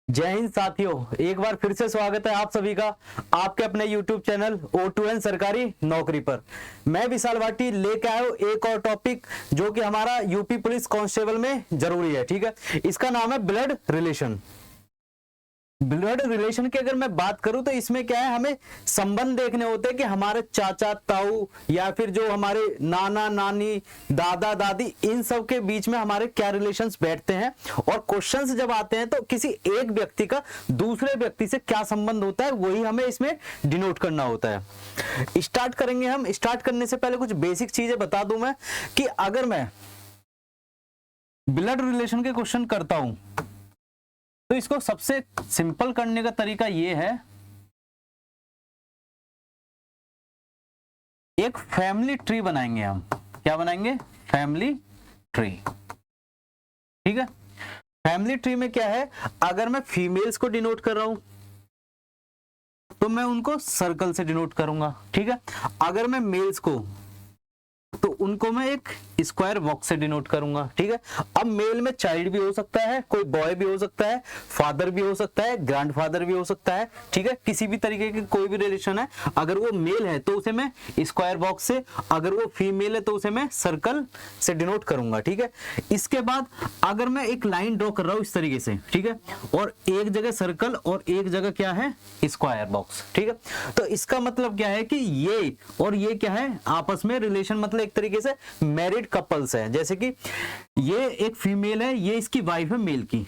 जय हिंद साथियों, एक बार फिर से स्वागत है आप सभी का आपके अपने YouTube चैनल O2N सरकारी नौकरी पर। मैं विशाल भाटी लेके आया हूं एक और टॉपिक जो कि हमारा यूपी पुलिस कांस्टेबल में जरूरी है। ठीक है, इसका नाम है ब्लड रिलेशन। ब्लड रिलेशन की अगर मैं बात करूं तो इसमें क्या है, हमें संबंध देखने होते हैं कि हमारे चाचा ताऊ या फिर जो हमारे नाना नानी दादा दादी इन सब के बीच में हमारे क्या रिलेशंस बैठते हैं। और क्वेश्चंस जब आते हैं तो किसी एक व्यक्ति का दूसरे व्यक्ति से क्या संबंध होता है वही हमें इसमें डिनोट करना होता है। स्टार्ट करेंगे हम। स्टार्ट करने से पहले कुछ बेसिक चीजें बता दूं मैं कि अगर मैं ब्लड रिलेशन के क्वेश्चन करता हूं तो इसको सबसे सिंपल करने का तरीका ये है, एक फैमिली ट्री बनाएंगे हम। क्या बनाएंगे? Family tree. ठीक है, फैमिली ट्री में क्या है, अगर मैं फीमेल्स को डिनोट कर रहा हूं तो मैं उनको सर्कल से डिनोट करूंगा। ठीक है, अगर मैं मेल्स को तो उनको मैं एक स्क्वायर बॉक्स से डिनोट करूंगा। ठीक है, अब मेल में चाइल्ड भी हो सकता है, कोई बॉय भी हो सकता है, फादर भी हो सकता है, ग्रैंडफादर भी हो सकता है। ठीक है, किसी भी तरीके के कोई भी रिलेशन है, अगर वो मेल है तो उसे मैं स्क्वायर बॉक्स से, अगर वो फीमेल है तो उसे मैं सर्कल से डिनोट करूंगा। ठीक है, इसके बाद अगर मैं एक लाइन ड्रॉ कर रहा हूं इस तरीके से, ठीक है, और एक जगह सर्कल और एक जगह क्या है, स्क्वायर बॉक्स। ठीक है, तो इसका मतलब क्या है कि ये और ये क्या है, आपस में रिलेशन, मतलब एक तरीके से मैरिड कपल्स है। जैसे कि ये एक फीमेल है, ये इसकी वाइफ है मेल की,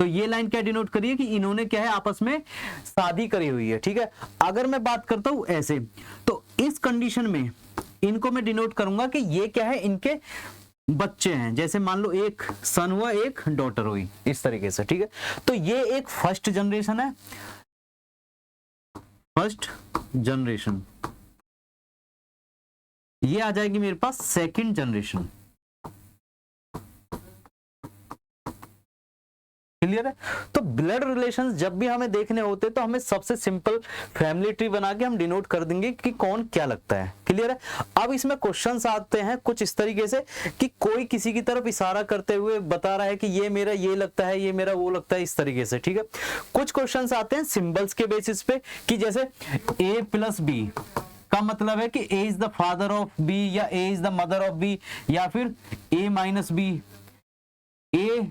तो ये लाइन क्या डिनोट करिए कि इन्होंने क्या है, आपस में शादी करी हुई है। ठीक है, अगर मैं बात करता हूं ऐसे, तो इस कंडीशन में इनको मैं डिनोट करूंगा कि ये क्या है, इनके बच्चे हैं। जैसे मान लो एक सन हुआ, एक डॉटर हुई, इस तरीके से। ठीक है, तो ये एक फर्स्ट जनरेशन है, फर्स्ट जनरेशन। ये आ जाएगी मेरे पास सेकंड जनरेशन। क्लियर है? तो ब्लड रिलेशंस जब भी हमें देखने होते तो हमें सबसे सिंपल फैमिली ट्री बना के हम डिनोट कर देंगे कि कौन क्या लगता है। क्लियर है? अब इसमें क्वेश्चंस आते हैं कुछ इस तरीके से कि कोई किसी की तरफ इशारा करते हुए बता रहा है कि ये मेरा ये लगता है, ये मेरा वो लगता है, इस तरीके से। ठीक है, कुछ क्वेश्चंस आते हैं सिंबल्स के बेसिस पे कि जैसे A प्लस बी का मतलब है कि A is the father of B, या A is the mother of B, या फिर A माइनस बी, A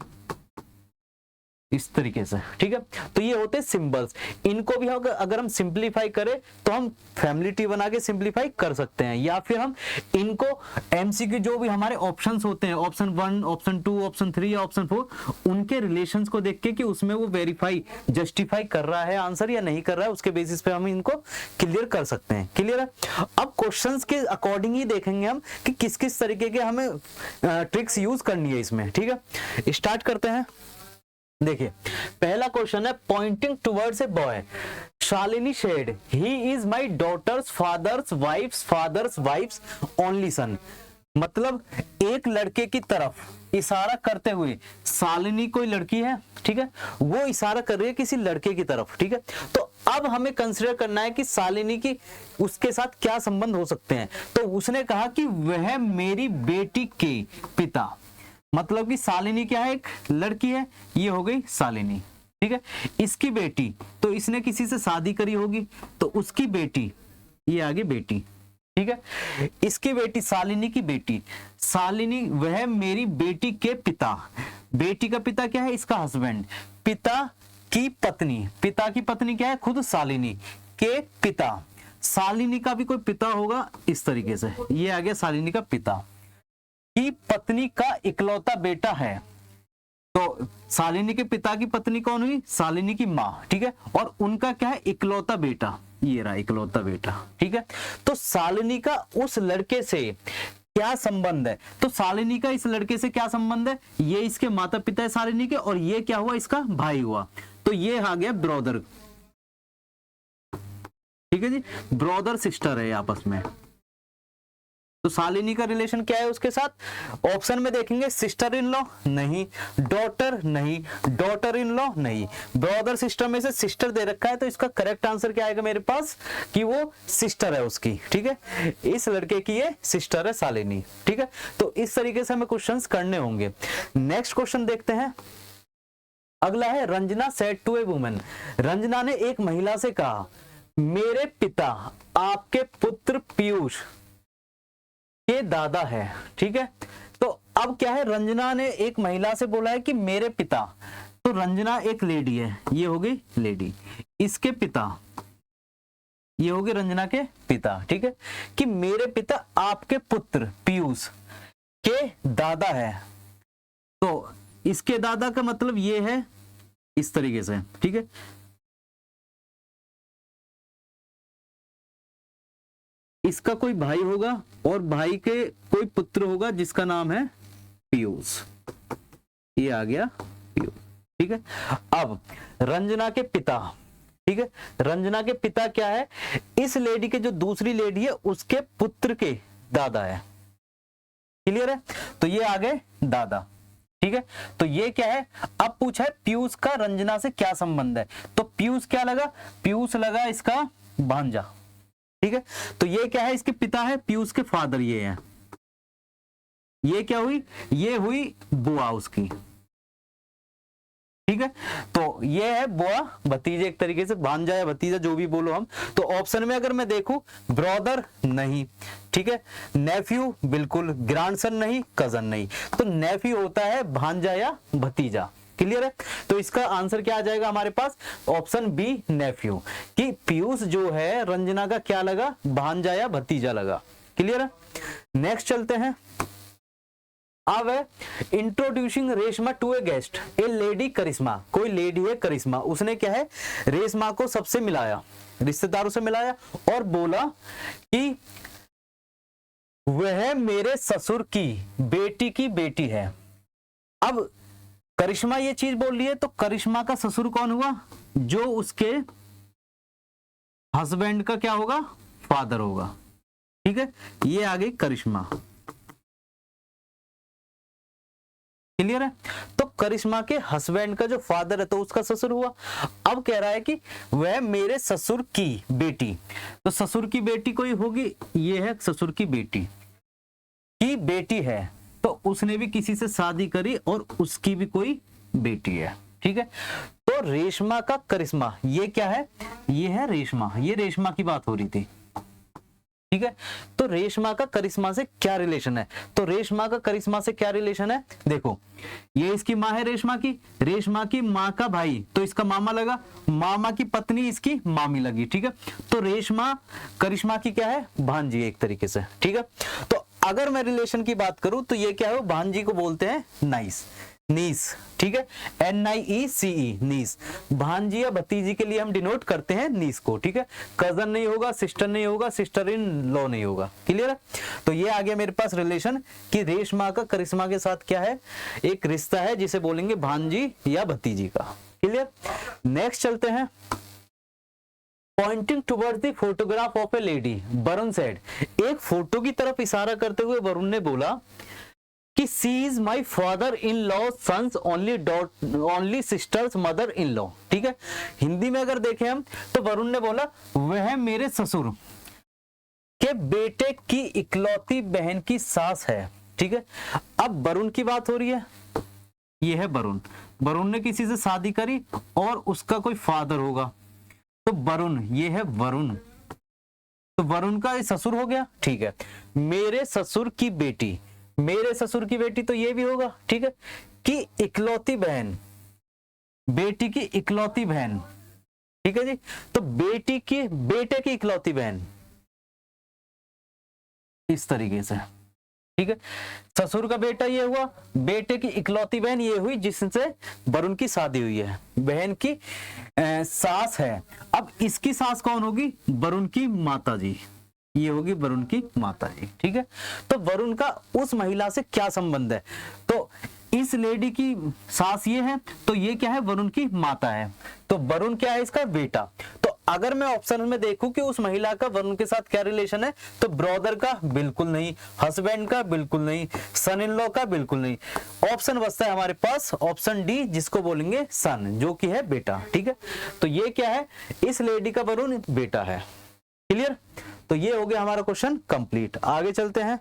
इस तरीके से। ठीक है, तो ये होते हैं सिंबल्स। इनको भी अगर हम सिंप्लीफाई करें तो हम फैमिली ट्री बना के सिंप्लीफाई कर सकते हैं, या फिर हम इनको एमसीक्यू जो भी हमारे ऑप्शंस होते हैं, ऑप्शन 1, ऑप्शन 2, ऑप्शन 3 या ऑप्शन 4, उनके रिलेशंस को देख के कि उसमें वो वेरीफाई, जस्टिफाई कर रहा है आंसर या नहीं कर रहा है, उसके बेसिस पे हम इनको क्लियर कर सकते हैं। क्लियर है? अब क्वेश्चंस के अकॉर्डिंग ही देखेंगे हम कि किस किस तरीके के हमें ट्रिक्स यूज करनी है इसमें। ठीक है, स्टार्ट करते हैं। देखिए, पहला क्वेश्चन है, pointing towards a boy, Shalini said, he is my daughter's father's wife's only son. मतलब एक लड़के की तरफ इशारा करते हुए, शालिनी कोई लड़की है, ठीक है, वो इशारा कर रही है किसी लड़के की तरफ। ठीक है, तो अब हमें कंसीडर करना है कि शालिनी की उसके साथ क्या संबंध हो सकते हैं। तो उसने कहा कि वह मेरी बेटी के पिता, मतलब कि शालिनी क्या है, एक लड़की है, ये हो गई शालिनी। ठीक है, इसकी बेटी, तो इसने किसी से शादी करी होगी, तो उसकी बेटी, ये आगे बेटी। ठीक है, इसकी बेटी, शालिनी की बेटी, शालिनी वह मेरी बेटी के पिता, बेटी का पिता क्या है, इसका हस्बैंड, पिता की पत्नी, पिता की पत्नी क्या है, खुद शालिनी के पिता, शालिनी का भी कोई पिता होगा, इस तरीके से ये आ गया शालिनी का पिता की पत्नी का इकलौता बेटा है। तो शालिनी के पिता की पत्नी कौन हुई, शालिनी की माँ। ठीक है, और उनका क्या है, इकलौता बेटा, ये रहा इकलौता बेटा। ठीक है, तो शालिनी का उस लड़के से क्या संबंध है, तो शालिनी का इस लड़के से क्या संबंध है, ये इसके माता पिता है शालिनी के, और ये क्या हुआ, इसका भाई हुआ, तो ये आ गया ब्रदर। ठीक है जी, ब्रदर सिस्टर है आपस में। तो शालिनी का रिलेशन क्या है उसके साथ, ऑप्शन में देखेंगे, सिस्टर इन लॉ नहीं, डॉटर नहीं, डॉटर इन लॉ नहीं, ब्रदर सिस्टर में से सिस्टर दे रखा है, तो इसका करेक्ट आंसर क्या आएगा मेरे पास कि वो सिस्टर है उसकी। ठीक है, इस लड़के की ये सिस्टर है शालिनी। ठीक है, तो इस तरीके से हमें क्वेश्चंस करने होंगे। नेक्स्ट क्वेश्चन देखते हैं। अगला है Ranjana said to a woman, Ranjana ने एक महिला से कहा मेरे पिता आपके पुत्र पीयूष के दादा है। ठीक है, तो अब क्या है, रंजना ने एक महिला से बोला है कि मेरे पिता, तो रंजना एक लेडी है, ये होगी लेडी, इसके पिता ये होगी रंजना के पिता। ठीक है, कि मेरे पिता आपके पुत्र पीयूष के दादा है, तो इसके दादा का मतलब ये है इस तरीके से। ठीक है, इसका कोई भाई होगा और भाई के कोई पुत्र होगा जिसका नाम है पीयूष, ये आ गया पीयूष। ठीक है, अब रंजना के पिता, ठीक है, रंजना के पिता क्या है, इस लेडी के जो दूसरी लेडी है उसके पुत्र के दादा है। क्लियर है, तो ये आ गए दादा। ठीक है, तो ये क्या है, अब पूछा है पीयूष का रंजना से क्या संबंध है, तो पीयूष क्या लगा, पीयूष लगा इसका भांजा। ठीक है, तो ये क्या है, इसके पिता है, पीयूष के फादर ये है, ये क्या हुई, ये हुई बुआ उसकी। ठीक है, तो ये है बुआ भतीजे, एक तरीके से भांजा या भतीजा जो भी बोलो हम। तो ऑप्शन में अगर मैं देखूं, ब्रदर नहीं, ठीक है, नेफ्यू बिल्कुल, ग्रैंडसन नहीं, कजन नहीं, तो नेफ्यू होता है भांजा या भतीजा। क्लियर है, तो इसका आंसर क्या आ जाएगा हमारे पास, ऑप्शन बी नेफ्यू, कि पीयूष जो है रंजना का क्या लगा, भांजा या भतीजा लगा। क्लियर है, नेक्स्ट चलते हैं। अब है introducing Reshma to a guest, a lady Karishma, कोई लेडी है करिश्मा, उसने क्या है रेशमा को सबसे मिलाया, रिश्तेदारों से मिलाया और बोला कि वह मेरे ससुर की बेटी है। अब करिश्मा ये चीज बोल रही है, तो करिश्मा का ससुर कौन हुआ, जो उसके हस्बैंड का क्या होगा, फादर होगा। ठीक है, ये आ गई करिश्मा। क्लियर है, तो करिश्मा के हस्बैंड का जो फादर है तो उसका ससुर हुआ। अब कह रहा है कि वह मेरे ससुर की बेटी, तो ससुर की बेटी कोई होगी, ये है ससुर की बेटी है, तो उसने भी किसी से शादी करी और उसकी भी कोई बेटी है। ठीक है, तो रेशमा का करिश्मा, ये क्या है, ये है रेशमा, ये रेशमा की बात हो रही थी। ठीक है, तो रेशमा का करिश्मा से क्या रिलेशन है, तो रेशमा का करिश्मा से क्या रिलेशन है, देखो ये इसकी माँ है रेशमा की माँ का भाई, तो इसका मामा लगा, मामा की पत्नी इसकी मामी लगी। ठीक है, तो रेशमा करिश्मा की क्या है, भांजी एक तरीके से। ठीक है, तो अगर मैं रिलेशन की बात करूं तो ये क्या है, भांजी को बोलते हैं नीस। ठीक है, NIECE, नीस, भांजी या भतीजी के लिए हम डिनोट करते हैं नीस को। ठीक है, कजन नहीं होगा, सिस्टर नहीं होगा, सिस्टर इन लॉ नहीं होगा। क्लियर है, तो ये आ गया मेरे पास रिलेशन कि रेशमा का करिश्मा के साथ क्या है, एक रिश्ता है जिसे बोलेंगे भांजी या भतीजी का। क्लियर, नेक्स्ट चलते हैं। Pointing towards the photograph of a lady, Varun said, एक फोटो की तरफ इशारा करते हुए वरुण ने बोला कि she is my father in law son's only sister's mother in law. ठीक है, हिंदी में अगर देखें हम तो वरुण ने बोला वह मेरे ससुर के बेटे की इकलौती बहन की सास है। ठीक है, अब वरुण की बात हो रही है, ये है वरुण ने किसी से शादी करी और उसका कोई फादर होगा, तो वरुण, ये है वरुण, तो वरुण का ससुर हो गया। ठीक है, मेरे ससुर की बेटी, तो ये भी होगा। ठीक है, कि इकलौती बहन, बेटी की इकलौती बहन। ठीक है जी, तो बेटे की इकलौती बहन, इस तरीके से। ठीक है, ससुर का बेटा ये हुआ, बेटे की इकलौती बहन ये हुई जिससे वरुण की शादी हुई है, बहन की सास है। अब इसकी सास कौन होगी, वरुण की माता जी, ये होगी वरुण की माता जी। ठीक है, तो वरुण का उस महिला से क्या संबंध है, तो इस लेडी की सास ये है, तो ये क्या है, वरुण की माता है, तो वरुण क्या है, इसका बेटा। तो अगर मैं ऑप्शन में देखूं कि उस महिला का वरुण के साथ क्या रिलेशन है, तो ब्रदर का बिल्कुल नहीं, हस्बैंड का बिल्कुल नहीं, सन इन लॉ का बिल्कुल नहीं, ऑप्शन बचता है हमारे पास ऑप्शन डी, जिसको बोलेंगे सन, जो कि है बेटा। ठीक है, तो ये क्या है, इस लेडी का वरुण बेटा है। क्लियर, तो ये हो गया हमारा क्वेश्चन कंप्लीट। आगे चलते हैं।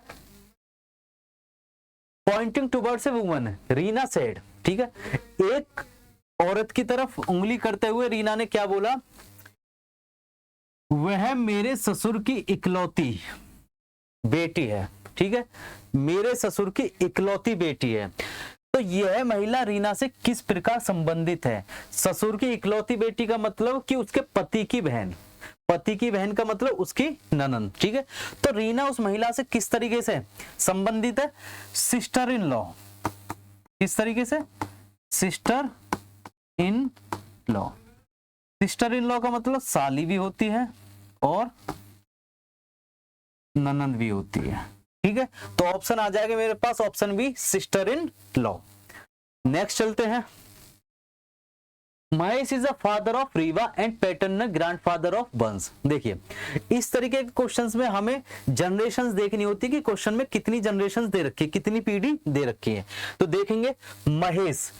Pointing towards a woman, Reena said, ठीक है, एक औरत की तरफ उंगली करते हुए रीना ने क्या बोला, वह मेरे ससुर की इकलौती बेटी है। ठीक है, मेरे ससुर की इकलौती बेटी है। तो यह महिला रीना से किस प्रकार संबंधित है? ससुर की इकलौती बेटी का मतलब कि उसके पति की बहन, पति की बहन का मतलब उसकी ननंद। ठीक है, तो रीना उस महिला से किस तरीके से संबंधित है? Sister in law. किस तरीके से? Sister in law. Sister in law का मतलब साली भी होती है और ननंद भी होती है। ठीक है, तो ऑप्शन आ जाएगा मेरे पास option B, sister in law. Next चलते हैं। Mahesh is the father of Reeva and paternal grandfather of Bans. देखिए, इस तरीके के क्वेश्चंस में हमें जनरेशंस देखनी होती है कि क्वेश्चन में कितनी जनरेशंस दे रखी है, कितनी पीढ़ी दे रखी है। तो देखेंगे, महेश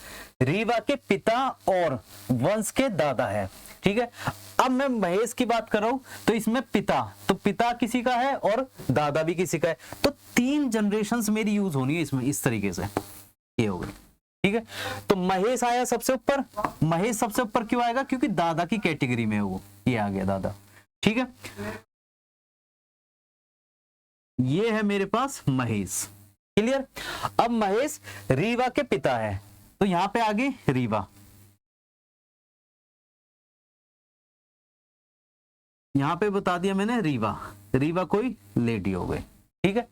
रीवा के पिता और वंश के दादा है। ठीक है, अब मैं महेश की बात कर रहा हूं तो इसमें पिता, तो पिता किसी का है और दादा भी किसी का है, तो 3 जनरेशंस मेरी यूज होनी है इसमें। इस तरीके से ये हो गई। ठीक है, तो महेश आया सबसे ऊपर। महेश सबसे ऊपर क्यों आएगा? क्योंकि दादा की कैटेगरी में है वो, ये आ गया दादा। ठीक है, ये है मेरे पास महेश। क्लियर? अब महेश रीवा के पिता है, तो यहां पे आगे रीवा, यहां पे बता दिया मैंने रीवा। रीवा कोई लेडी हो गई। ठीक है,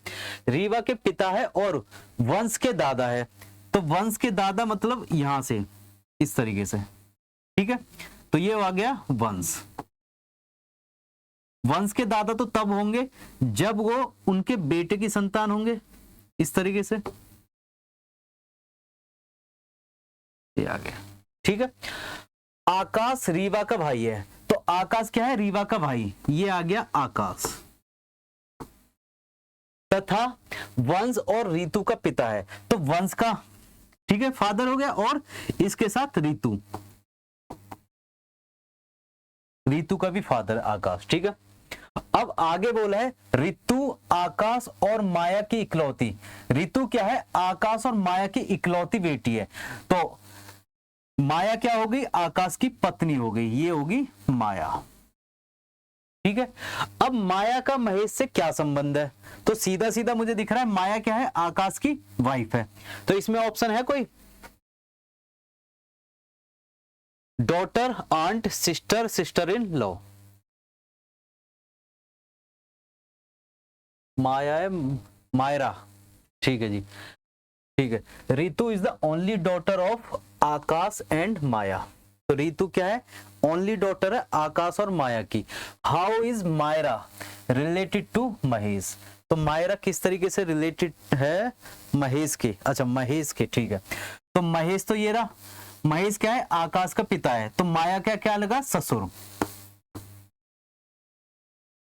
रीवा के पिता है और वंश के दादा है, तो वंश के दादा मतलब यहां से इस तरीके से। ठीक है, तो ये आ गया वंश। वंश के दादा तो तब होंगे जब वो उनके बेटे की संतान होंगे, इस तरीके से ये आ गया। ठीक है, आकाश रीवा का भाई है, तो आकाश क्या है? रीवा का भाई, ये आ गया आकाश। तथा वंश और ऋतु का पिता है, तो वंश का, ठीक है, फादर हो गया, और इसके साथ ऋतु, ऋतु का भी फादर आकाश। ठीक है, अब आगे बोला है ऋतु, आकाश और माया की इकलौती। ऋतु क्या है? आकाश और माया की इकलौती बेटी है, तो माया क्या होगी? आकाश की पत्नी हो गई, ये होगी माया। ठीक है, अब माया का महेश से क्या संबंध है? तो सीधा सीधा मुझे दिख रहा है माया क्या है? आकाश की वाइफ है। तो इसमें ऑप्शन है कोई? Daughter, aunt, sister, sister in law. Maya है, मायरा। ठीक है जी, ठीक है। Ritu is the only daughter of Akash and Maya. तो ऋतु क्या है? ओनली डॉटर है आकाश और माया की। How is Myra related to Mahesh? तो मायरा किस तरीके से रिलेटेड है महेश के? अच्छा, महेश के। ठीक है, तो महेश तो ये रहा, महेश क्या है? आकाश का पिता है, तो माया क्या क्या लगा? ससुर।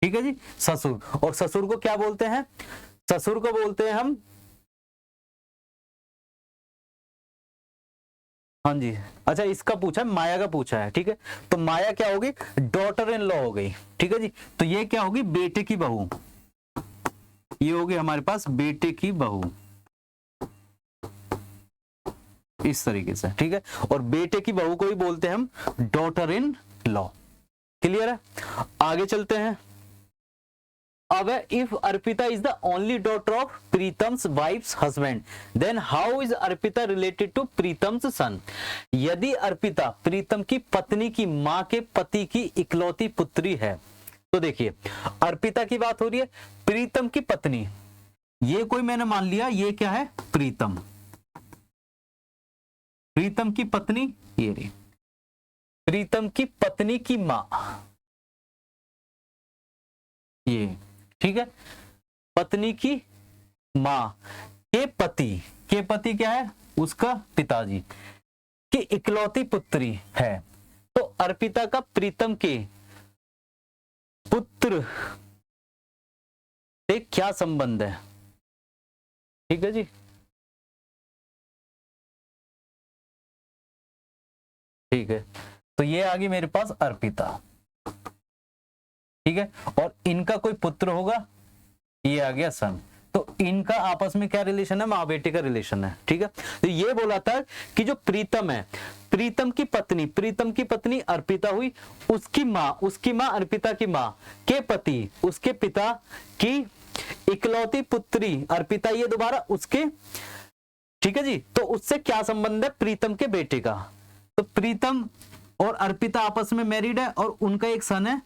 ठीक है जी, ससुर। और ससुर को क्या बोलते हैं? ससुर को बोलते हैं हम, हाँ जी, अच्छा इसका पूछा है, माया का पूछा है। ठीक है, तो माया क्या होगी? डॉटर इन लॉ हो गई। ठीक है जी, तो ये क्या होगी? बेटे की बहू। ये होगी हमारे पास बेटे की बहू, इस तरीके से। ठीक है, और बेटे की बहू को ही बोलते हैं हम डॉटर इन लॉ। क्लियर है? आगे चलते हैं। अब if Arpita is the only daughter of Pritam's wife's husband, then how is Arpita related to Pritam's son? यदि अर्पिता प्रीतम की पत्नी की मां के पति की इकलौती पुत्री है, तो देखिए अर्पिता की बात हो रही है, प्रीतम की पत्नी, ये कोई मैंने मान लिया, ये क्या है? प्रीतम, प्रीतम की पत्नी, ये रही प्रीतम की पत्नी की मां, ये। ठीक है, पत्नी की मां के पति क्या है? उसका पिताजी की इकलौती पुत्री है, तो अर्पिता का प्रीतम के पुत्र से क्या संबंध है? ठीक है जी, ठीक है, तो ये आ गई मेरे पास अर्पिता। ठीक है, और इनका कोई पुत्र होगा, ये आ गया सन। तो इनका आपस में क्या रिलेशन है? माँ बेटे का रिलेशन है। ठीक है, तो ये बोला था कि जो प्रीतम है, प्रीतम की पत्नी अर्पिता हुई, उसकी माँ अर्पिता की माँ के पति, उसके पिता की इकलौती पुत्री अर्पिता, ये दोबारा उसके, ठीक है जी। तो उससे क्या संबंध है? प्रीतम के बेटे का। तो प्रीतम और अर्पिता आपस में मैरिड है और उनका एक सन है,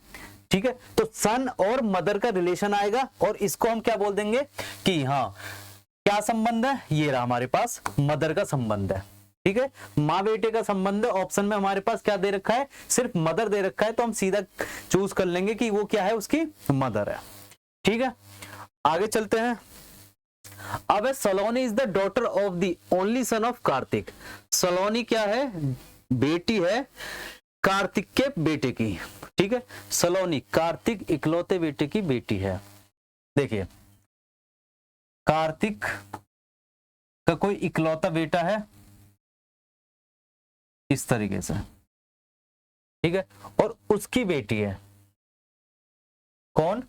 ठीक है। तो सन और मदर का रिलेशन आएगा और इसको हम क्या बोल देंगे कि हाँ क्या संबंध है, ये रहा हमारे पास मदर का संबंध है, ठीक है। माँ बेटे का संबंध है। ऑप्शन में हमारे पास क्या दे रखा है? सिर्फ मदर दे रखा है, तो हम सीधा चूज कर लेंगे कि वो क्या है, उसकी मदर है, ठीक है। आगे चलते हैं। अब है Saloni is the daughter of the only son of Kartik. Saloni क्या है? बेटी है कार्तिक के बेटे की, ठीक है। सलोनी कार्तिक इकलौते बेटे की बेटी है। देखिए कार्तिक का कोई इकलौता बेटा है इस तरीके से, ठीक है, और उसकी बेटी है कौन?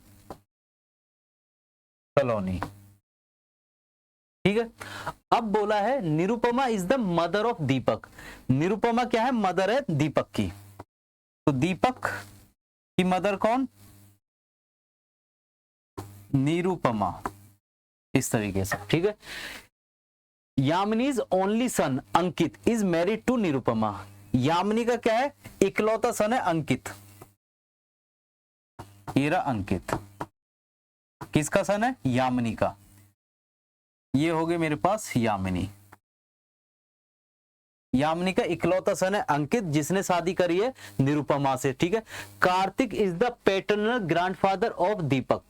सलोनी, ठीक है। अब बोला है Nirupama is the mother of Deepak. Nirupama क्या है? मदर है दीपक की। तो दीपक की मदर कौन? निरुपमा, इस तरीके से, ठीक है। Yamini's only son Ankit is married to Nirupama. Yamini का क्या है? इकलौता सन है अंकित, ये रहा अंकित। किसका सन है? यामिनी का। ये हो गए मेरे पास यामिनी। यामिनी का इकलौता सन है अंकित, जिसने शादी करी है निरुपमा से, ठीक है। Kartik is the paternal grandfather of Deepak.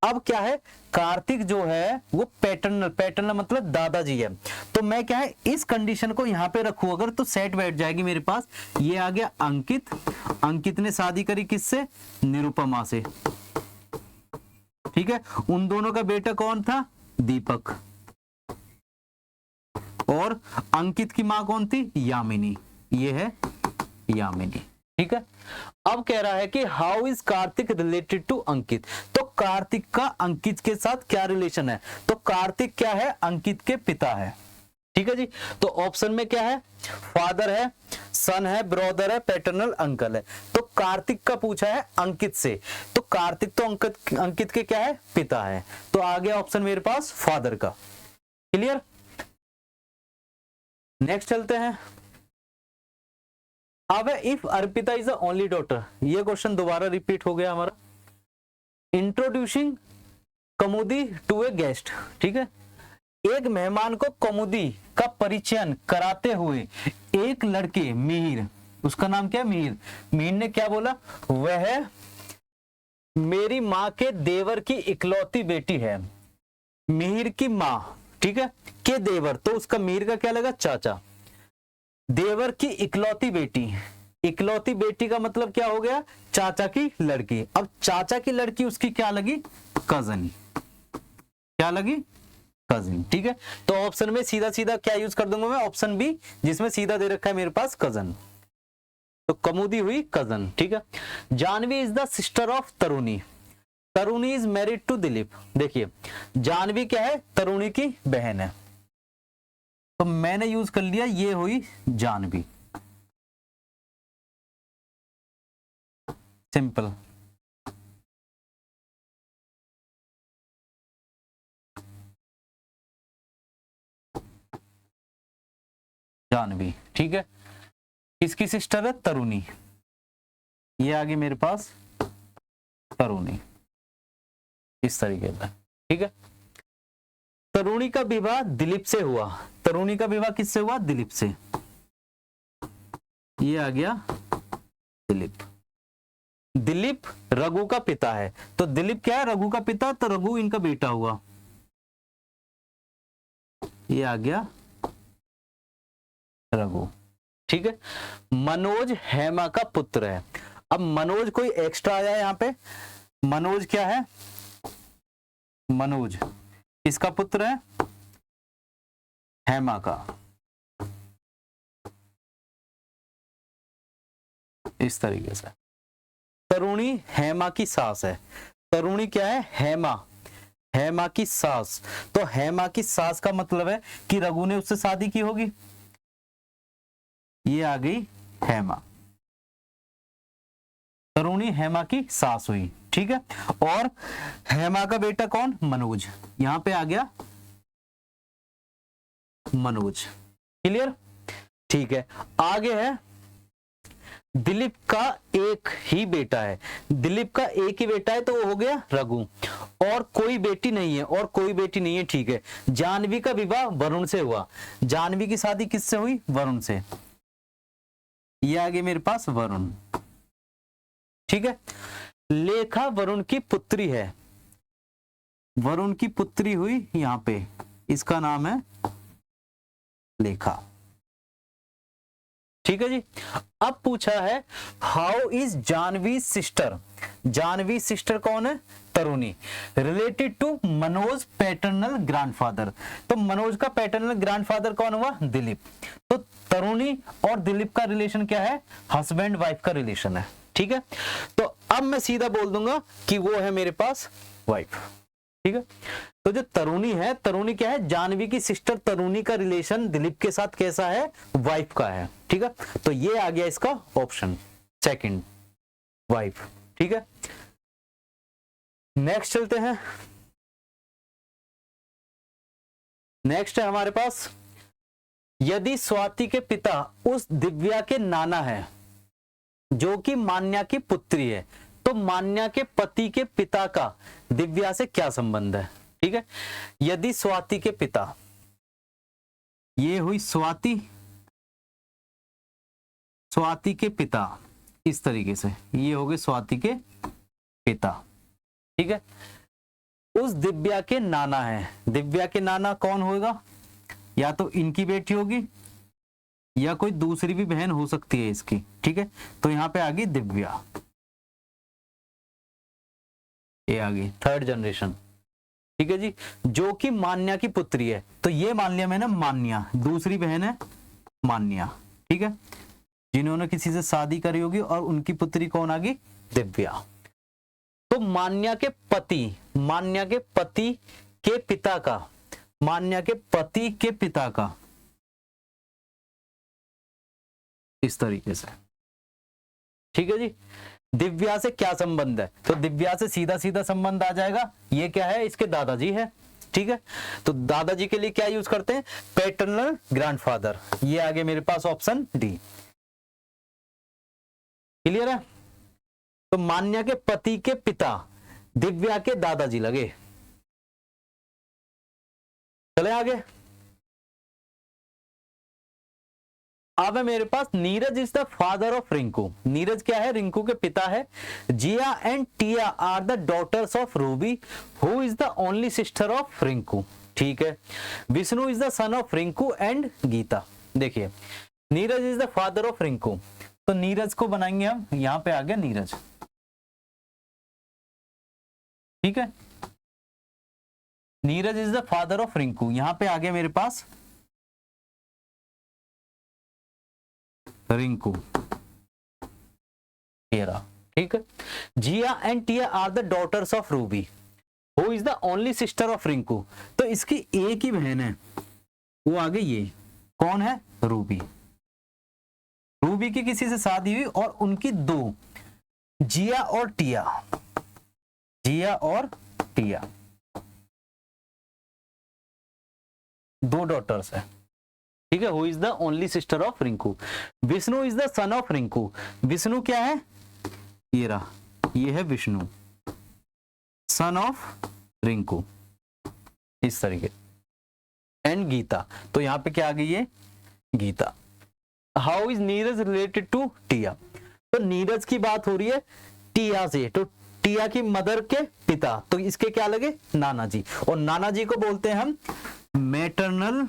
अब क्या है? कार्तिक जो है वो पैटर्नल मतलब दादाजी है। तो मैं क्या है इस कंडीशन को यहां पे रखूं अगर, तो सेट बैठ जाएगी मेरे पास। ये आ गया अंकित, अंकित ने शादी करी किससे? निरुपमा से, ठीक है। उन दोनों का बेटा कौन था? दीपक। और अंकित की मां कौन थी? यामिनी। ये है यामिनी, ठीक है। अब कह रहा है कि how is Kartik related to Ankit. तो कार्तिक का अंकित के साथ क्या रिलेशन है? तो कार्तिक क्या है? अंकित के पिता है, ठीक है जी। तो ऑप्शन में क्या है? फादर है, सन है, ब्रदर है, पैटर्नल अंकल है। तो कार्तिक का पूछा है अंकित से, तो कार्तिक तो अंकित के क्या है? पिता है। तो आ गया ऑप्शन मेरे पास फादर का। क्लियर? नेक्स्ट चलते हैं। अब if Arpita is the only daughter, ये क्वेश्चन दोबारा रिपीट हो गया हमारा। इंट्रोड्यूसिंग कमुदी टू ए गेस्ट, ठीक है। एक मेहमान को कमुदी का परिचय कराते हुए एक लड़के मिहिर, उसका नाम क्या है? मिहिर। मिहिर ने क्या बोला? वह मेरी माँ के देवर की इकलौती बेटी है। मिहिर की माँ, ठीक है, के देवर, तो उसका मिहिर का क्या लगा? चाचा। देवर की इकलौती बेटी, इकलौती बेटी का मतलब क्या हो गया? चाचा की लड़की। अब चाचा की लड़की उसकी क्या लगी? कजन। क्या लगी? कजिन, ठीक है। तो ऑप्शन में सीधा सीधा क्या यूज कर दूंगा मैं? ऑप्शन बी, जिसमें सीधा दे रखा है मेरे पास कजन। तो कमुदी हुई कजन, ठीक है। Janvi is the sister of Taruni. Taruni is married to Dilip. देखिए जानवी क्या है? तरुणी की बहन है, तो मैंने यूज कर लिया, ये हुई जानवी। सिंपल। जानवी, ठीक है। किसकी सिस्टर है? तरुणी। ये आ गई मेरे पास तरुणी, इस तरीके से, ठीक है। तरुणी का विवाह दिलीप से हुआ। तरुणी का विवाह किससे हुआ? दिलीप से। ये आ गया दिलीप। दिलीप रघु का पिता है, तो दिलीप क्या है? रघु का पिता, तो रघु इनका बेटा हुआ। ये आ गया रघु, ठीक है। मनोज हेमा का पुत्र है। अब मनोज कोई एक्स्ट्रा आया है यहां पे। मनोज क्या है? मनोज किसका पुत्र है? हेमा का, इस तरीके से। तरुणी हेमा की सास है। तरुणी क्या है? हेमा, हेमा की सास। तो हेमा की सास का मतलब है कि रघु ने उससे शादी की होगी, ये आ गई हेमा, तरुणी हेमा की सास हुई, ठीक है। और हेमा का बेटा कौन, मनोज, यहां पे आ गया मनोज, क्लियर, ठीक है। आगे है दिलीप का एक ही बेटा है, दिलीप का एक ही बेटा है तो वो हो गया रघु, और कोई बेटी नहीं है, और कोई बेटी नहीं है, ठीक है। जानवी का विवाह वरुण से हुआ, जानवी की शादी किससे हुई, वरुण से, ये आगे मेरे पास वरुण, ठीक है। लेखा वरुण की पुत्री है, वरुण की पुत्री हुई यहां पे, इसका नाम है लेखा, ठीक है जी। अब पूछा है how is Janvi sister, Janvi sister कौन है, Taruni, related to Manoj paternal grandfather, तो मनोज का पैटर्नल ग्रैंडफादर कौन हुआ, दिलीप, तो तरुणी और दिलीप का रिलेशन क्या है, हस्बैंड वाइफ का रिलेशन है, ठीक है। तो अब मैं सीधा बोल दूंगा कि वो है मेरे पास वाइफ, ठीक है। तो जो तरुणी है, तरुणी क्या है, जानवी की सिस्टर तरुणी का रिलेशन दिलीप के साथ कैसा है, वाइफ का है, ठीक है। तो ये आ गया इसका ऑप्शन सेकंड, वाइफ, ठीक है। नेक्स्ट चलते हैं, नेक्स्ट है हमारे पास, यदि स्वाति के पिता उस दिव्या के नाना है जो कि मान्या की पुत्री है, तो मान्या के पति के पिता का दिव्या से क्या संबंध है, ठीक है। यदि स्वाति के पिता, ये हुई स्वाति, स्वाति के पिता, इस तरीके से ये हो गए स्वाति के पिता, ठीक है। उस दिव्या के नाना है, दिव्या के नाना कौन होगा, या तो इनकी बेटी होगी या कोई दूसरी भी बहन हो सकती है इसकी, ठीक है। तो यहां पे आ गई दिव्या, ये आ गई थर्ड जनरेशन, ठीक है जी, जो कि मान्या की पुत्री है, तो ये मान लिया मैंने मान्या, दूसरी बहन है मान्या, ठीक है, जिन्होंने किसी से शादी करी होगी, और उनकी पुत्री कौन आ गई, दिव्या। तो मान्या के पति, मान्या के पति के पिता का, मान्या के पति के पिता का, इस तरीके से, ठीक है जी। दिव्या से क्या संबंध है, तो दिव्या से सीधा सीधा संबंध आ जाएगा, ये क्या है, इसके दादाजी है, ठीक है। तो दादाजी के लिए क्या यूज करते हैं, पैटर्नल ग्रैंडफादर, ये आगे मेरे पास ऑप्शन डी, क्लियर है। तो मान्या के पति के पिता दिव्या के दादाजी लगे, चले आगे। अब है मेरे पास Neeraj is the father of Rinku, Neeraj क्या है, रिंकू के पिता है। Jiya and Tiya are the daughters of Ruby who is the only sister of Rinku, ठीक है। Vishnu is the son of Rinku and Geeta, देखिए Neeraj is the father of Rinku, तो नीरज को बनाएंगे हम, यहां पे आ गया नीरज, ठीक है। Neeraj is the father of Rinku, यहां पे आ गया मेरे पास रिंकू, ठीक है। Jiya and Tiya are the daughters of Ruby who is the only sister of Rinku, तो इसकी एक ही बहन है, वो आ गई, ये कौन है, रूबी, रूबी की किसी से शादी हुई और उनकी दो, जिया और टिया, जिया और टिया दो डॉटर्स है, ठीक है। Who is the only sister of Rinku. Vishnu is the son of Rinku, Vishnu क्या है, ये रहा, ये है विष्णु, सन ऑफ रिंकू, इस तरीके। एंड गीता, तो यहां पे क्या आ गई है, Geeta. How is Neeraj related to Tiya, तो नीरज की बात हो रही है टिया से, तो टिया की मदर के पिता, तो इसके क्या लगे, नाना जी, और नाना जी को बोलते हैं हम मैटरनल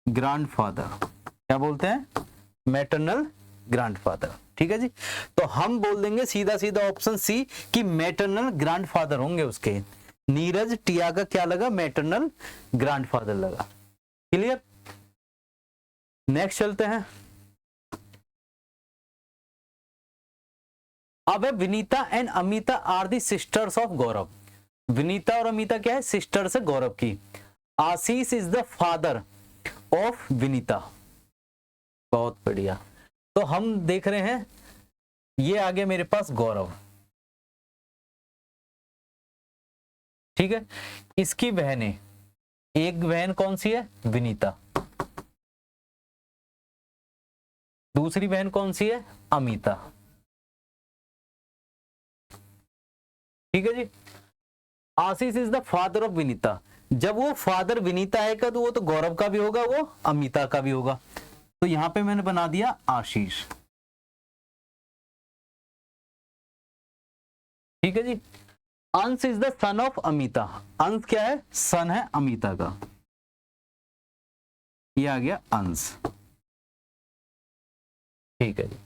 ग्रैंडफादर, क्या बोलते हैं, मैटरनल ग्रैंडफादर, ठीक है जी। तो हम बोल देंगे सीधा सीधा ऑप्शन सी कि मैटरनल ग्रैंडफादर होंगे उसके, नीरज टिया का क्या लगा, मैटरनल ग्रैंडफादर लगा, क्लियर। नेक्स्ट चलते हैं, अब है Vinita and Amita are the sisters of Gaurav, Vinita और अमिता क्या है, सिस्टर्स है गौरव की। Ashish is the father of Vinita. बहुत बढ़िया। तो हम देख रहे हैं ये आ गया मेरे पास गौरव, ठीक है। इसकी बहनें, एक बहन कौन सी है, विनीता, दूसरी बहन कौन सी है, अमिता, ठीक है जी। Ashish is the father of Vinita, जब वो फादर विनीता है का तो वो तो गौरव का भी होगा, वो अमिता का भी होगा। तो यहां पे मैंने बना दिया आशीष, ठीक है जी। अंश is the son of Amita, अंश क्या है, सन है अमिता का, ये आ गया अंश, ठीक है जी।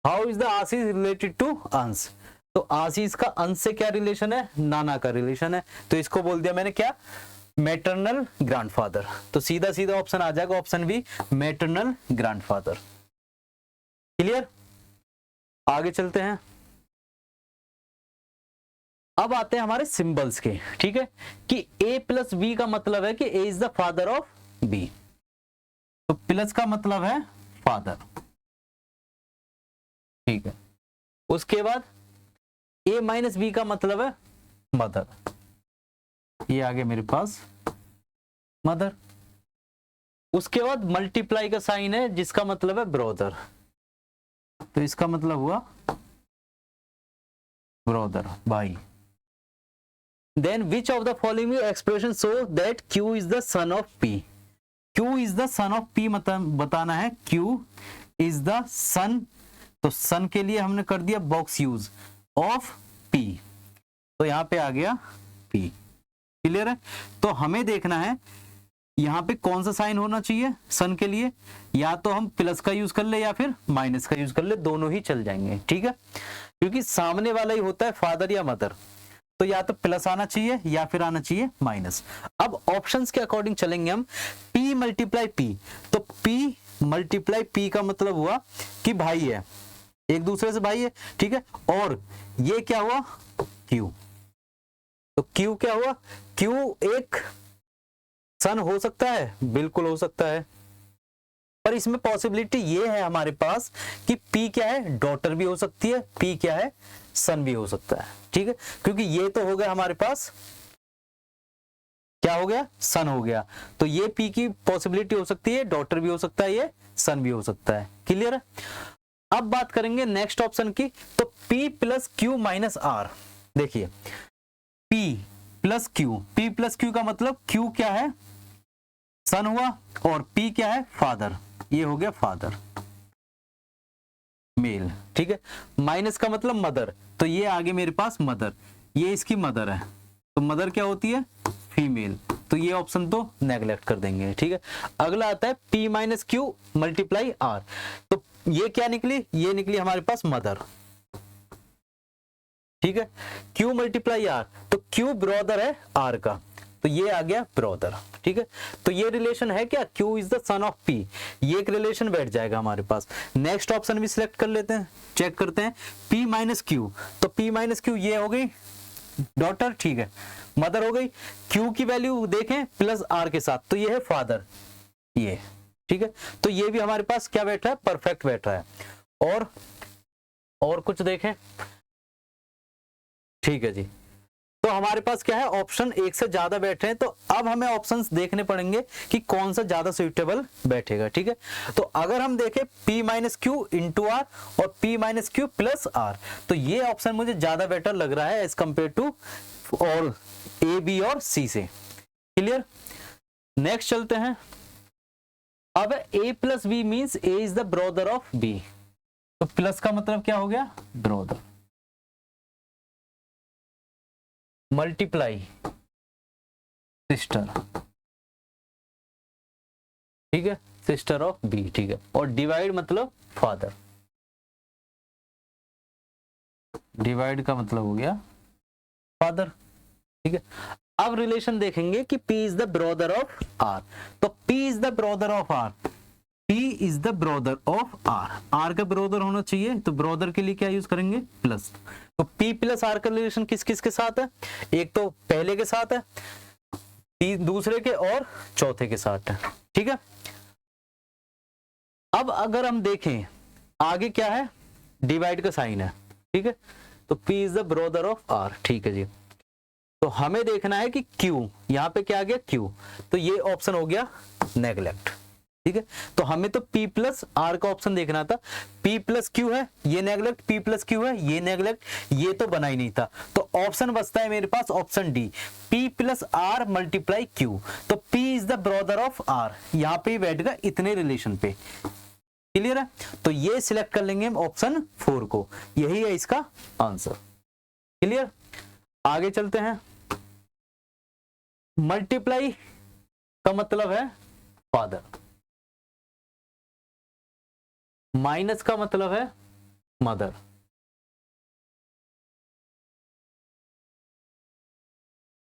How is the Ashish related to Ansh, तो आशीष का अंश से क्या रिलेशन है, नाना का रिलेशन है, तो इसको बोल दिया मैंने क्या, मैटरनल ग्रैंडफादर। तो सीधा सीधा ऑप्शन आ जाएगा, option B maternal grandfather. Clear, आगे चलते हैं। अब आते हैं हमारे सिंबल्स के, ठीक है, कि a प्लस बी का मतलब है कि a is the father of b, तो प्लस का मतलब है फादर, ठीक है। उसके बाद a माइनस बी का मतलब है मदर, ये आगे मेरे पास मदर। उसके बाद मल्टीप्लाई का साइन है जिसका मतलब है ब्रदर, तो इसका मतलब हुआ ब्रदर, भाई। Then which of the following expression show that Q is the son of P? Q is the son of P मतलब बताना है, Q is the son, तो son के लिए हमने कर दिया बॉक्स यूज ऑफ P, तो यहाँ पे आ गया P। क्लियर है, तो हमें देखना है यहाँ पे कौन सा साइन होना चाहिए सन के लिए, या तो हम प्लस का यूज कर ले या फिर माइनस का यूज कर ले, दोनों ही चल जाएंगे, ठीक है, क्योंकि सामने वाला ही होता है फादर या मदर, तो या तो प्लस आना चाहिए या फिर आना चाहिए माइनस। अब ऑप्शंस के अकॉर्डिंग चलेंगे हम, P मल्टीप्लाई P, तो P मल्टीप्लाई P का मतलब हुआ कि भाई है, एक दूसरे से भाई है, ठीक है, और ये क्या हुआ Q, तो Q क्या हुआ, Q एक सन हो सकता है, बिल्कुल हो सकता है, पर इसमें पॉसिबिलिटी ये है हमारे पास कि P क्या है, डॉटर भी हो सकती है, P क्या है, सन भी हो सकता है, ठीक है, क्योंकि ये तो हो गया हमारे पास, क्या हो गया, सन हो गया, तो ये P की पॉसिबिलिटी हो सकती है, डॉटर भी हो सकता है, ये सन भी हो सकता है। क्लियर है, अब बात करेंगे नेक्स्ट ऑप्शन की, तो P plus Q minus R. देखिए P plus Q, P plus Q का मतलब Q क्या है, सन हुआ, और P क्या है, फादर, ये हो गया फादर मेल, ठीक है, माइनस का मतलब मदर, तो ये आगे मेरे पास मदर, ये इसकी मदर है, तो मदर क्या होती है, फीमेल, तो ये ऑप्शन तो नेगलेक्ट कर देंगे, ठीक है। अगला आता है P minus Q multiply R, तो ये क्या निकली, ये निकली हमारे पास मदर, ठीक है, Q मल्टीप्लाई आर, तो Q ब्रदर है R का, तो ये आ गया ब्रदर, ठीक है, तो ये रिलेशन है क्या, Q is the son of P, ये एक रिलेशन बैठ जाएगा हमारे पास। नेक्स्ट ऑप्शन भी सिलेक्ट कर लेते हैं, चेक करते हैं, P माइनस क्यू, तो P माइनस क्यू ये हो गई डॉटर, ठीक है, मदर हो गई, Q की वैल्यू देखें प्लस R के साथ, तो ये है फादर, ये, ठीक है, तो ये भी हमारे पास क्या बैठ रहा है, परफेक्ट बैठ रहा है। और कुछ देखें, ठीक है जी, तो हमारे पास क्या है, ऑप्शन एक से ज्यादा बैठे हैं, तो अब हमें ऑप्शंस देखने पड़ेंगे कि कौन सा ज्यादा सुइटेबल बैठेगा, ठीक है। तो अगर हम देखें P minus Q into R और P minus Q plus R, तो ये ऑप्शन मुझे ज्यादा बेटर लग रहा है एज कंपेयर टू और ए बी और सी से। क्लियर, नेक्स्ट चलते हैं। अब A plus B means A is the brother of B, तो प्लस का मतलब क्या हो गया, ब्रदर, मल्टीप्लाई सिस्टर, ठीक है, सिस्टर ऑफ बी, ठीक है, और डिवाइड मतलब फादर, डिवाइड का मतलब हो गया फादर, ठीक है। अब रिलेशन देखेंगे कि P is the brother of R, तो P is the brother of R, P is the brother of R, R का ब्रदर होना चाहिए, तो ब्रदर के लिए क्या यूज करेंगे, प्लस, तो P प्लस R का रिलेशन किस किस के साथ है, एक तो पहले के साथ है, दूसरे के और चौथे के साथ है, ठीक है। अब अगर हम देखें आगे क्या है, डिवाइड का साइन है, ठीक है, तो P is the brother of R, ठीक है जी। तो हमें देखना है कि Q, यहाँ पे क्या आ गया Q, तो ये ऑप्शन हो गया नेगलेक्ट, ठीक है। तो हमें तो P प्लस R का ऑप्शन देखना था, P प्लस Q है, ये नेगलेक्ट, P प्लस Q है, ये नेगलेक्ट, ये तो बना ही नहीं था। तो ऑप्शन बचता है मेरे पास option D, P plus R multiply Q। तो P is the brother of R, यहाँ पे बैठेगा इतने रिलेशन पे, क्लियर है। तो ये सिलेक्ट कर लेंगे हम ऑप्शन 4 को, यही है इसका आंसर, क्लियर। आगे चलते हैं। मल्टीप्लाई का मतलब है फादर, माइनस का मतलब है मदर,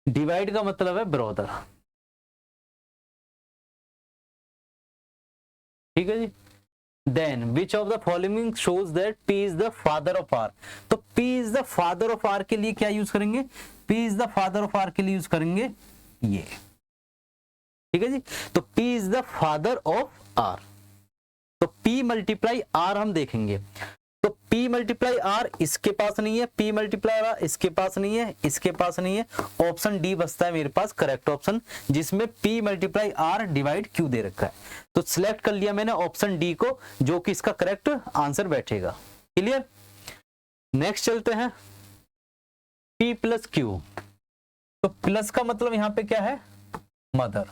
डिवाइड का मतलब है ब्रदर, ठीक है जी। Then which of the following shows that P is the father of R। तो P is the father of R के लिए क्या यूज करेंगे, P is the father of R के लिए यूज करेंगे ये, ठीक है जी। तो P is the father of R, तो P मल्टीप्लाई R हम देखेंगे, तो P मल्टीप्लाई R इसके पास नहीं है, P मल्टीप्लाई R इसके पास नहीं है, इसके पास नहीं है, ऑप्शन डी बचता है मेरे पास करेक्ट ऑप्शन, जिसमें P multiply R divide Q दे रखा है। तो सिलेक्ट कर लिया मैंने ऑप्शन डी को, जो कि इसका करेक्ट आंसर बैठेगा, क्लियर। नेक्स्ट चलते हैं, P प्लस Q। तो प्लस का मतलब यहां पे क्या है, मदर,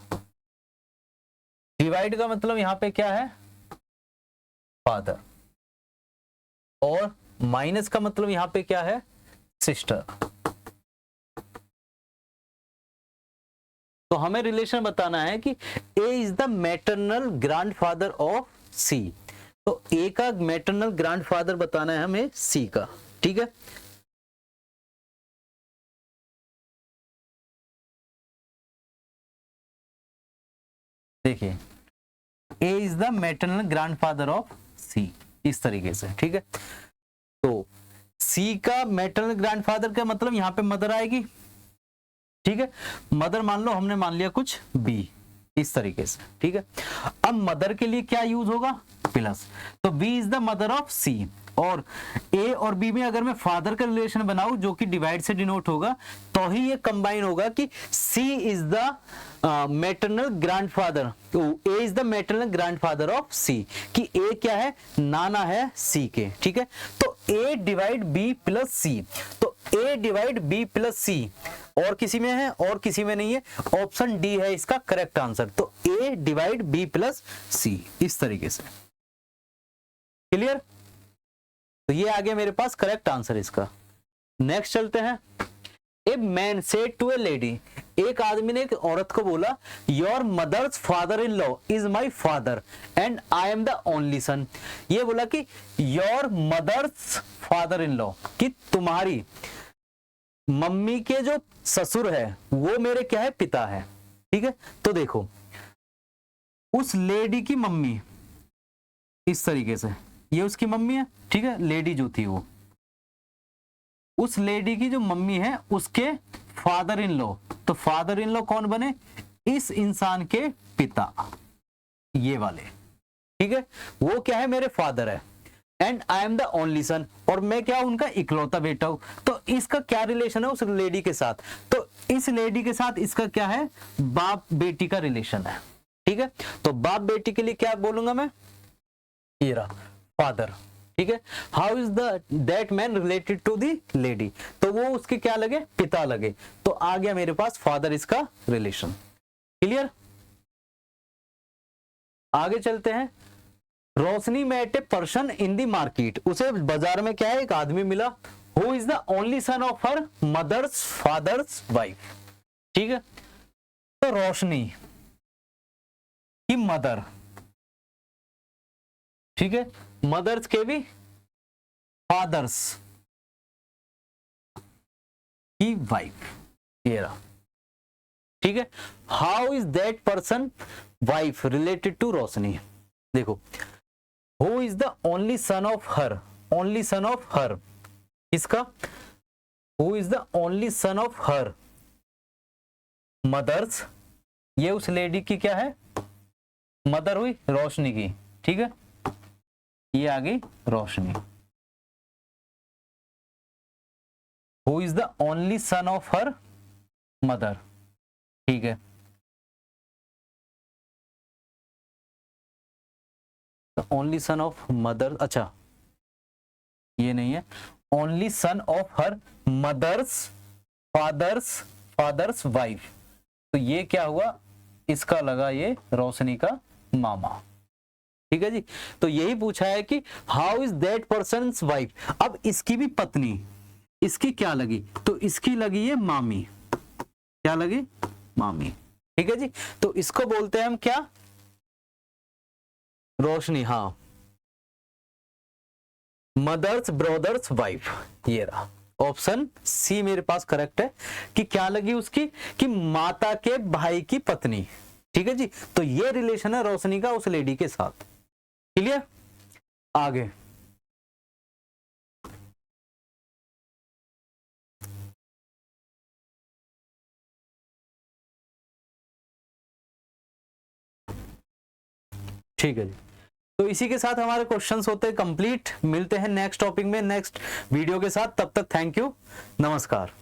डिवाइड का मतलब यहां पे क्या है, फादर, और माइनस का मतलब यहां पे क्या है, सिस्टर। तो हमें रिलेशन बताना है कि A is the maternal grandfather of C। तो A का मैटरनल ग्रैंडफादर बताना है हमें C का, ठीक है। देखिए A is the maternal grandfather of C, इस तरीके से, ठीक है। तो C का मैटरनल ग्रैंडफादर का मतलब यहां पे मदर आएगी, ठीक है। मदर मान लो हमने मान लिया कुछ B, इस तरीके से, ठीक है। अब मदर के लिए क्या यूज होगा, प्लस, तो B is the mother of C, और A और B में अगर मैं फादर का रिलेशन बनाऊं जो कि डिवाइड से डिनोट होगा, तो ही ये कंबाइन होगा कि C is the maternal grandfather, तो A is the maternal grandfather of C, कि A क्या है, नाना है C के, ठीक है। तो A divide B plus C, तो A divide B plus C और किसी में है और किसी में नहीं है, ऑप्शन डी है इसका करेक्ट आंसर। तो A divide B plus C, इस तरीके से, क्लियर। तो ये आ गया मेरे पास करेक्ट आंसर इसका। नेक्स्ट चलते हैं। A man said to a lady, एक आदमी ने एक औरत को बोला, your mother's father in law is my father and I am the only son. ये बोला कि your mother's father in law, कि तुम्हारी मम्मी के जो ससुर है वो मेरे क्या है, पिता है, ठीक है। तो देखो उस लेडी की मम्मी, इस तरीके से ये उसकी मम्मी है, ठीक है, लेडी जो थी वो, उस लेडी की जो मम्मी है उसके फादर इन लॉ, तो फादर इन लॉ कौन बने, इस इंसान के पिता, ये वाले, ठीक है, वो क्या है, मेरे फादर है, and I am the only सन, और मैं क्या उनका इकलौता बेटा हूं। तो इसका क्या रिलेशन है उस लेडी के साथ, तो इस लेडी के साथ इसका क्या है, बाप बेटी का रिलेशन है, ठीक है। तो बाप बेटी के लिए क्या बोलूंगा मैं, ये रहा फादर, ठीक है। How is that man related to the lady, तो वो उसके क्या लगे, पिता लगे। तो आ गया मेरे पास फादर इसका रिलेशन, क्लियर। आगे चलते हैं। Roshni met a person in the market, उसे बाजार में क्या है, एक आदमी मिला, who is the only son of her mother's father's wife, ठीक है। तो रोशनी की मदर, ठीक है, मदर्स के भी फादर्स की वाइफ, ये रहा, ठीक है। How is that person wife related to Roshni, देखो who is the only son of her, only son of her इसका, who is the only son of her mother's ये उस लेडी की क्या है, मदर हुई, रोशनी की, ठीक है, ये आ गई Roshni. Who is the only son of her mother, ठीक है, ओनली सन ऑफ मदर, अच्छा ये नहीं है, only son of her mother's father's wife, तो ये क्या हुआ, इसका लगा ये रोशनी का मामा, ठीक है जी। तो यही पूछा है कि how is that persons wife, अब इसकी भी पत्नी, इसकी क्या लगी, तो इसकी लगी ये मामी, क्या लगी, मामी, ठीक है जी। तो इसको बोलते हैं हम क्या, रोशनी, हाँ, मदर्स ब्रदर्स वाइफ, ये रहा ऑप्शन सी मेरे पास करेक्ट है, कि क्या लगी उसकी, कि माता के भाई की पत्नी, ठीक है जी। तो ये रिलेशन है रोशनी का उस लेडी के साथ, क्लियर। आगे ठीक है जी। तो इसी के साथ हमारे क्वेश्चंस होते हैं कंप्लीट। मिलते हैं नेक्स्ट टॉपिक में नेक्स्ट वीडियो के साथ, तब तक थैंक यू, नमस्कार।